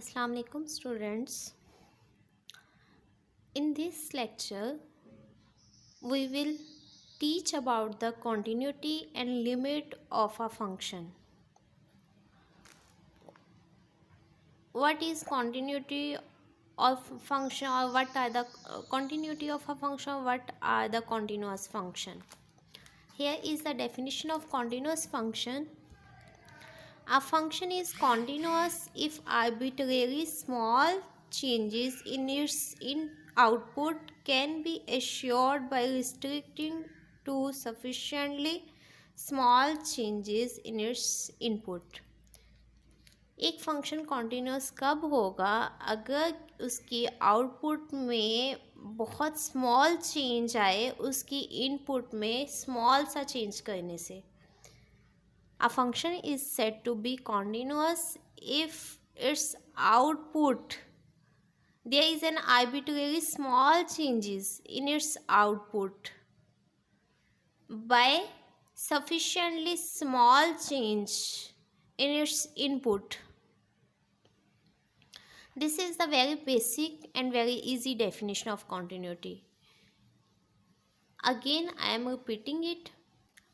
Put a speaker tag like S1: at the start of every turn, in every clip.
S1: Assalamu alaikum students. In this lecture, we will teach about the continuity and limit of a function. What is continuity of function, or what are the continuity of a function, what are the continuous function? Here is the definition of continuous function. A function is continuous if arbitrary small changes in its output can be assured by restricting to sufficiently small changes in its input. एक function continuous कब होगा? अगर उसकी output में बहुत small change आए, उसकी input में स्मॉल सा चेंज करने से. A function is said to be continuous if its output there is an arbitrary small changes in its output by sufficiently small change in its input. This is the very basic and very easy definition of continuity. Again, I am repeating it.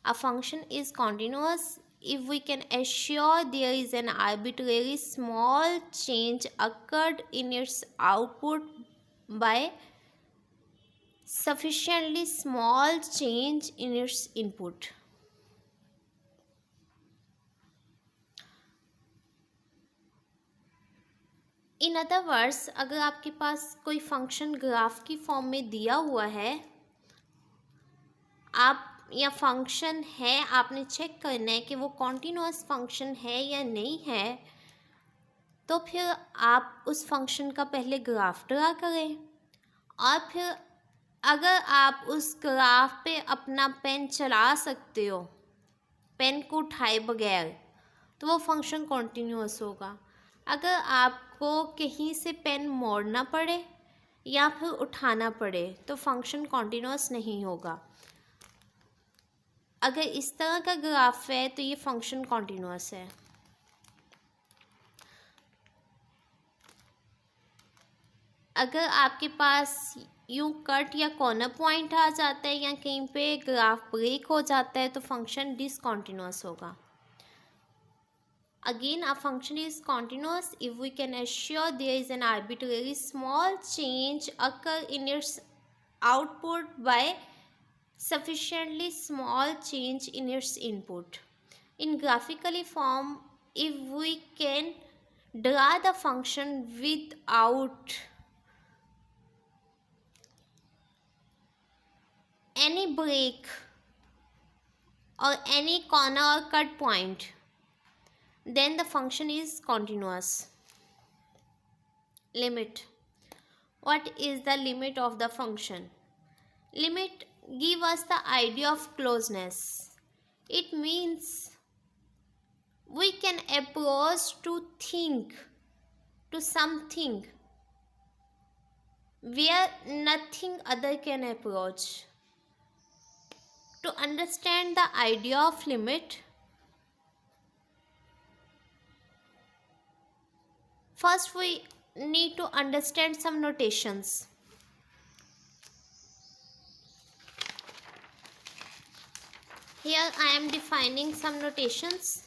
S1: A function is continuous if we can assure there is an arbitrary small change occurred in its output by sufficiently small change in its input. In other words, अगर आपके पास कोई function graph की form में दिया हुआ है, आप या फंक्शन है, आपने चेक करना है कि वो कॉन्टीन्यूअस फंक्शन है या नहीं है, तो फिर आप उस फंक्शन का पहले ग्राफ ड्रा करें और फिर अगर आप उस ग्राफ पे अपना पेन चला सकते हो, पेन को उठाए बगैर, तो वो फंक्शन कॉन्टीन्यूअस होगा. अगर आपको कहीं से पेन मोड़ना पड़े या फिर उठाना पड़े तो फंक्शन कॉन्टीन्यूअस नहीं होगा. अगर इस तरह का ग्राफ है तो ये फंक्शन कॉन्टीन्यूअस है. अगर आपके पास यूं कट या कॉर्नर पॉइंट आ जाता है या कहीं पे ग्राफ ब्रेक हो जाता है तो फंक्शन डिसकंटिन्यूअस होगा. Again, a function is continuous if we can assure there is an arbitrary small change occur in its output by sufficiently small change in its input. In graphically form, if we can draw the function without any break or any corner or cut point, then the function is continuous. Limit. What is the limit of the function? Limit give us the idea of closeness. It means we can approach to think to something where nothing other can approach. To understand the idea of limit, first we need to understand some notations. Here I am defining some notations.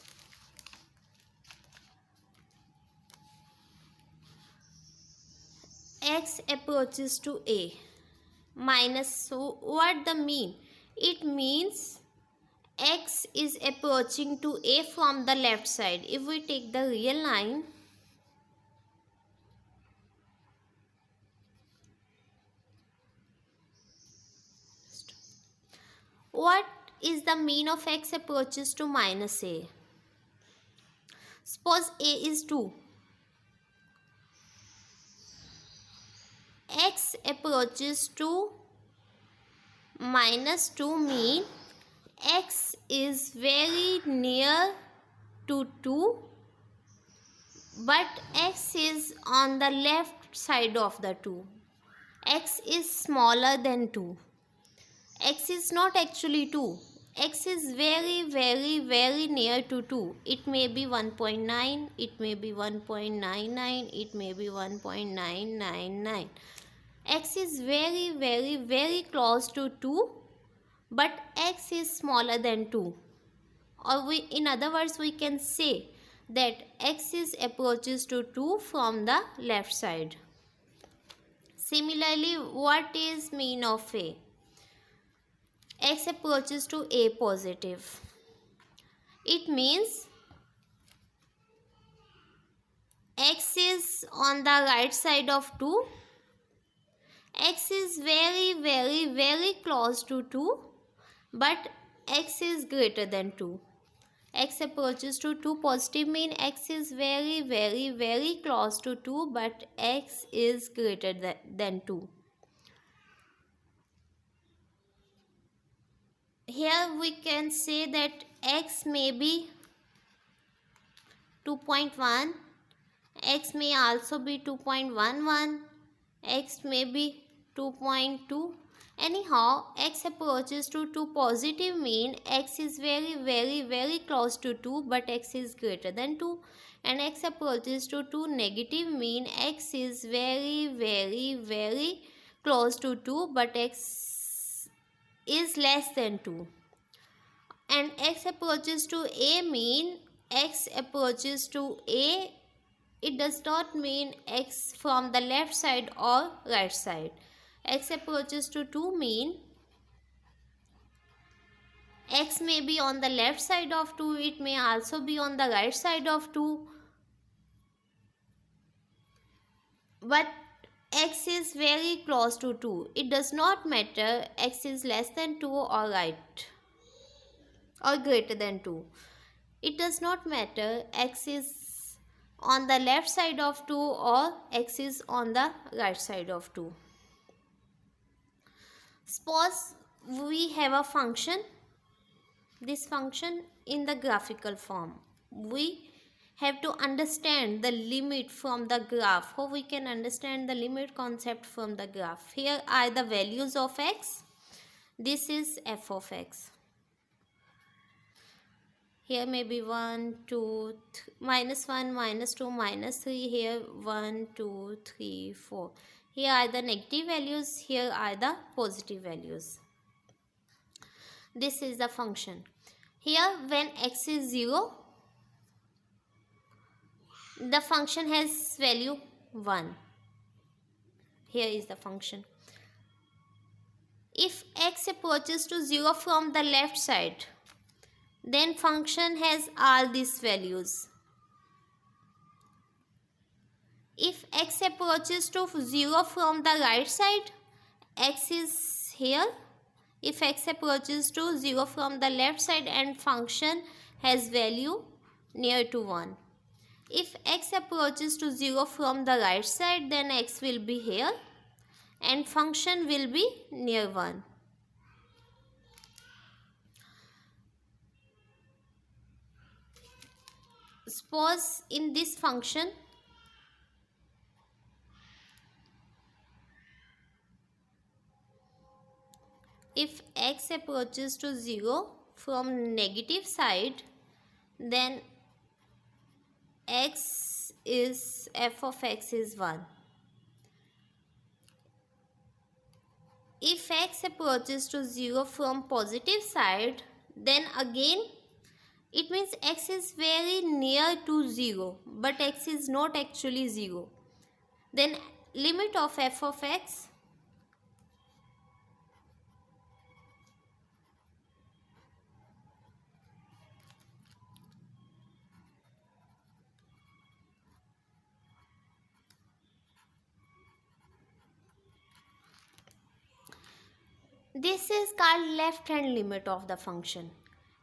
S1: X approaches to A minus, so what the mean? It means X is approaching to A from the left side. If we take the real line, what is the mean of X approaches to minus A? Suppose A is 2. X approaches to minus 2 mean X is very near to 2, but X is on the left side of the 2. X is smaller than 2. X is not actually 2. x is very near to 2. It may be 1.9, it may be 1.99, it may be 1.999. X is very close to 2, but x is smaller than 2. Or in other words, we can say that x is approaches to 2 from the left side. Similarly, what is mean of a? X approaches to a positive. It means x is on the right side of 2. X is very close to 2, but x is greater than 2. X approaches to 2 positive mean x is very close to 2, but x is greater than 2. Here we can say that x may be 2.1, x may also be 2.11, x may be 2.2. Anyhow, x approaches to 2 positive mean x is very close to 2, but x is greater than 2. And x approaches to 2 negative mean x is very close to 2, but x is less than 2. And x approaches to a mean x approaches to a, it does not mean x from the left side or right side. X approaches to 2 mean x may be on the left side of 2, it may also be on the right side of 2, but x is very close to 2. It does not matter x is less than 2 or right or greater than 2. It does not matter x is on the left side of 2 or x is on the right side of 2. Suppose we have a function, this function in the graphical form. We have to understand the limit from the graph. How we can understand the limit concept from the graph? Here are the values of x. This is f of x. Here may be 1, 2, minus 1, minus 2, minus 3. Here 1, 2, 3, 4. Here are the negative values. Here are the positive values. This is the function. Here when x is 0, the function has value 1. Here is the function. If x approaches to 0 from the left side, then function has all these values. If x approaches to 0 from the right side, x is here. If x approaches to 0 from the left side and function has value near to 1. If x approaches to 0 from the right side, then x will be here and function will be near 1. Suppose in this function, if x approaches to 0 from negative side, then f of x is 1. If x approaches to 0 from positive side, then again it means x is very near to 0, but x is not actually 0. Then limit of f of x this is called left hand limit of the function.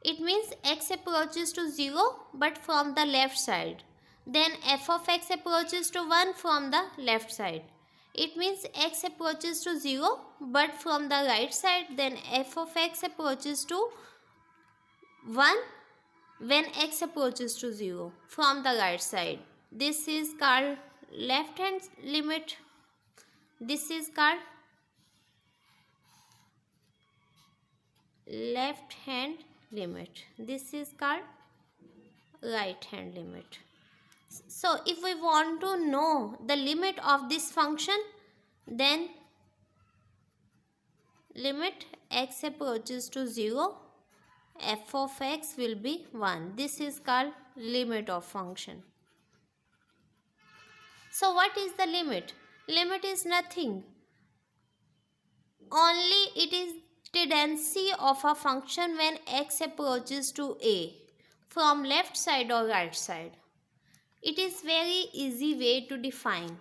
S1: It means x approaches to 0 but from the left side. Then f of x approaches to 1 from the left side. It means x approaches to 0 but from the right side. Then f of x approaches to 1 when x approaches to 0 from the right side. This is called left hand limit. This is called left hand limit. This is called right hand limit. So if we want to know the limit of this function, then limit x approaches to 0, f of x will be 1. This is called limit of function. So what is the limit? Limit is nothing. Only it is tendency of a function when x approaches to a from left side or right side. It is very easy way to define.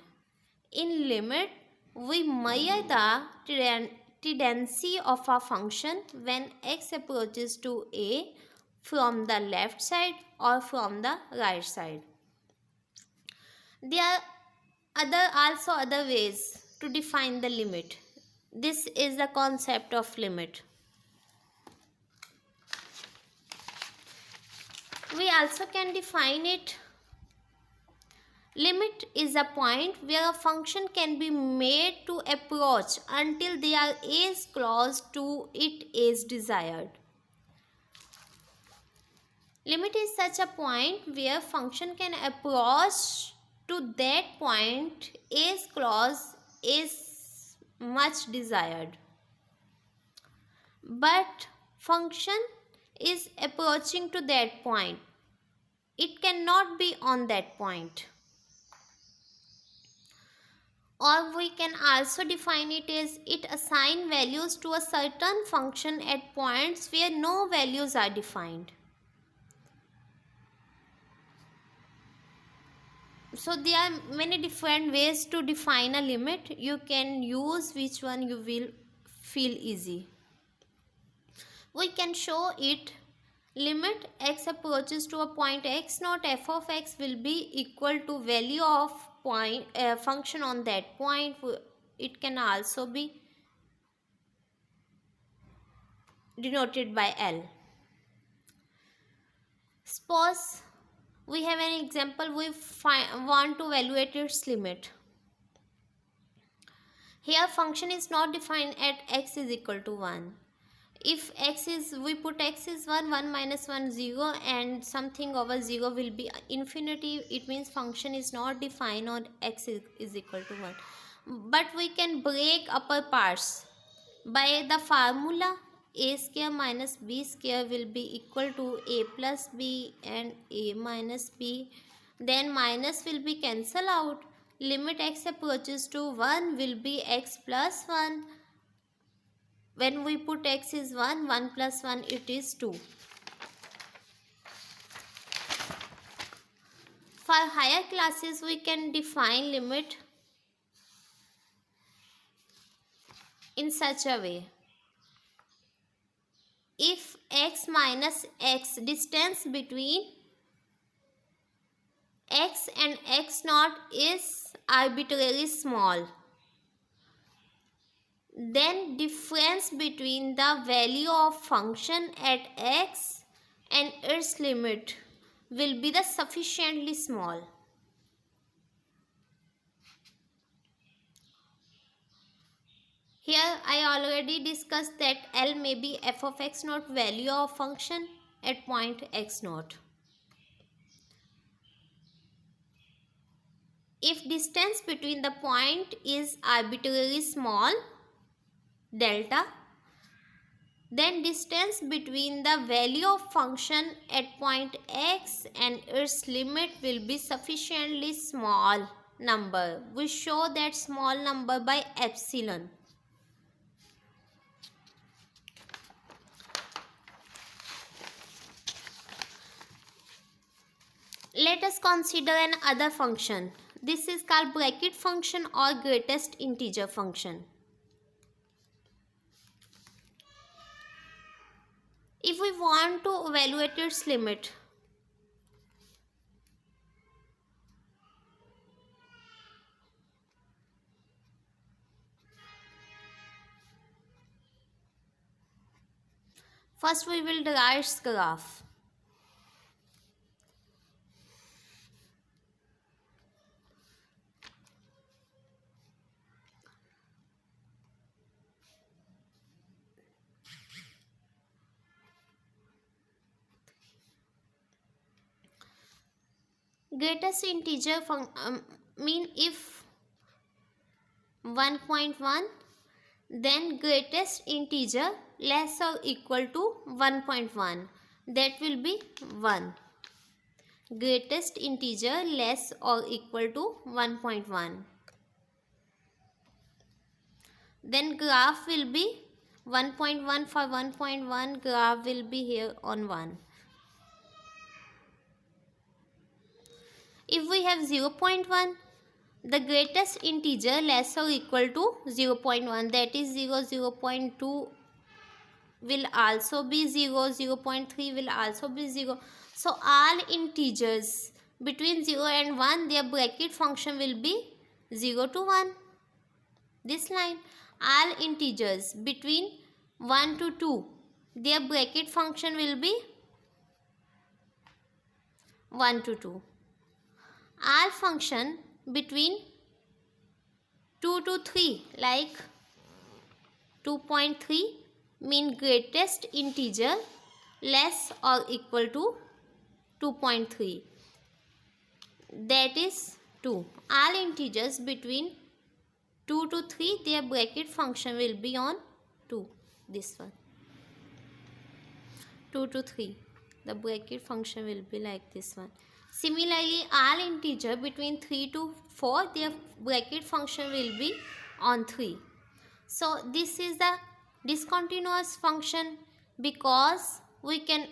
S1: In limit, we measure the tendency of a function when x approaches to a from the left side or from the right side. There are also other ways to define the limit. This is the concept of limit. We also can define it. Limit is a point where a function can be made to approach until there is close to it is desired. Limit is such a point where function can approach to that point is close is much desired. But function is approaching to that point. It cannot be on that point. Or we can also define it as it assign values to a certain function at points where no values are defined. So there are many different ways to define a limit. You can use which one you will feel easy. We can show it. Limit x approaches to a point x naught, f of x will be equal to value of function on that point. It can also be denoted by L. Suppose we have an example. We want to evaluate its limit. Here function is not defined at x is equal to 1. If x is, we put x is 1, 1 minus 1, 0, and something over 0 will be infinity. It means function is not defined on x is equal to 1. But we can break upper parts by the formula. A square minus b square will be equal to a plus b and a minus b. Then minus will be cancelled out. Limit x approaches to 1 will be x plus 1. When we put x is 1, 1 plus 1 it is 2. For higher classes we can define limit in such a way. If x minus x, distance between x and x naught is arbitrarily small, then difference between the value of function at x and its limit will be the sufficiently small. Here I already discussed that L may be f of x naught, value of function at point x naught. If distance between the point is arbitrarily small, delta, then distance between the value of function at point x and its limit will be sufficiently small number. We show that small number by epsilon. Let us consider another function. This is called bracket function or greatest integer function. If we want to evaluate its limit, first we will draw its graph. Greatest integer mean if 1.1, then greatest integer less or equal to 1.1, that will be 1. Greatest integer less or equal to 1.1. Then graph will be 1.1. For 1.1, graph will be here on 1. If we have 0.1, the greatest integer less or equal to 0.1, that is 0, 0.2 will also be 0, 0.3 will also be 0. So all integers between 0 and 1, their bracket function will be 0 to 1. This line, all integers between 1 to 2, their bracket function will be 1 to 2. All function between 2 to 3, like 2.3, mean greatest integer less or equal to 2.3, that is 2. All integers between 2 to 3, their bracket function will be on 2. This one, 2 to 3, the bracket function will be like this one. Similarly, all integer between 3 to 4, their bracket function will be on 3. So this is the discontinuous function, because we can